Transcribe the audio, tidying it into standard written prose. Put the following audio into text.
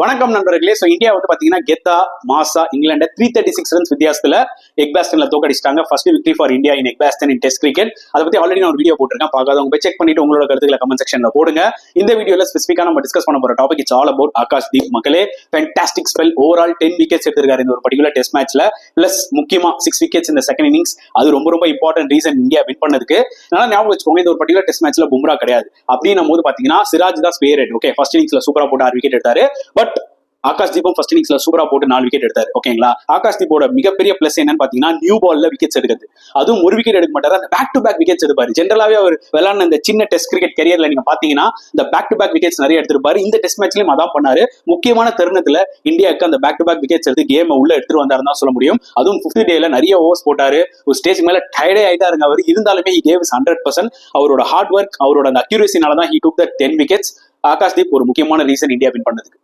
வணக்கம் நண்பர்களே. இந்தியா வந்து பாத்தீங்கன்னா கெத்தா மாசா இங்கிலாந்து 336 ரன்ஸ் வித்தியாசத்துல எக்பாஸ்டன்ல தோக்கடிச்சிட்டாங்க. First victory for India in Edgbaston in test cricket. அதை பத்தி ஆல்ரெடி நான் ஒரு வீடியோ போட்டிருக்கேன். பார்க்காதவங்க போய் செக் பண்ணிட்டு உங்களோட கருத்துக்களை கமெண்ட் செக்ஷன்ல போடுங்க. இந்த வீடியோல ஸ்பெசிஃபிக்கா நம்ம டிஸ்கஸ் பண்ண போற topic it's all about Akash Deep. மக்களே, ஃபேண்டாஸ்டிக் ஸ்பெல். ஓவரால் 10 விக்கெட்ஸ் எடுத்திருக்காரு இந்த ஒரு பர்டிகுலர் டெஸ்ட் மேட்ச்ல. பிளஸ் முக்கியமா 6 விக்கெட்ஸ் இந்த செகண்ட் இன்னிங்ஸ். அது ரொம்ப இம்பார்ட்டன்ட் ரீசன் இந்தியா வின் பண்ணதுக்கு. அதனால ஞாபகம் வச்சுக்கோங்க, இந்த ஒரு பர்டிகுலர் டெஸ்ட் மேட்ச்ல பும்ரா கிடையாது. அப்படின்னும் போது பாத்தீங்கன்னா சிராஜ் தான் ஸ்பேர் ஹெட். ஓகே, ஃபர்ஸ்ட் இன்னிங்ஸ்ல சூப்பரா போட்டு 6 விக்கெட் எடுத்தாரு. பட் ஆகாஷ் தீபம் ஃபர்ஸ்ட் இன்னிங்ஸ்ல சூப்பரா போட்டு 4 விக்கெட் எடுத்தாரு. ஓகேங்களா, ஆகாஷ் தீபோட மிகப்பெரிய பிளஸ் என்னன்னு பாத்தீங்கன்னா நியூ பால்ல விக்கெட்ஸ் எடுக்கிறது. அதுவும் ஒரு விக்கெட் எடுக்க மாட்டாரு, அந்த பேக் டு பேக் விக்கெட்ஸ் எடுப்பாரு. ஜென்ரலாவே அவர் விளையாடின இந்த சின்ன டெஸ்ட் கிரிக்கெட் கரியர்ல நீங்க பாத்தீங்கன்னா இந்த பேக் டு பேக் விக்கெட்ஸ் நிறைய எடுத்திருப்பாரு. இந்த டெஸ்ட் மேட்ச்லயும் அதான் பண்ணாரு. முக்கியமான தருணத்துல இந்தியாவுக்கு அந்த பேக் டு பேக் விக்கெட்ஸ் எடுத்து கேம் உள்ள எடுத்துட்டு வந்தாருன்னு தான் சொல்ல முடியும். அதுவும் 5th டேல நிறைய ஓவர்ஸ் போட்டாரு. ஒரு ஸ்டேஜ் மேல டயர்டே ஆயிட்டாருங்க அவர். இருந்தாலுமே he gave 100%. அவரோட ஹார்ட் ஒர்க், அவரோட அந்த அக்யூரேசினால தான் he took the 10 wickets. Akash Deep ஒரு முக்கியமான ரீசன் இந்தியா வின் பண்ணதுக்கு.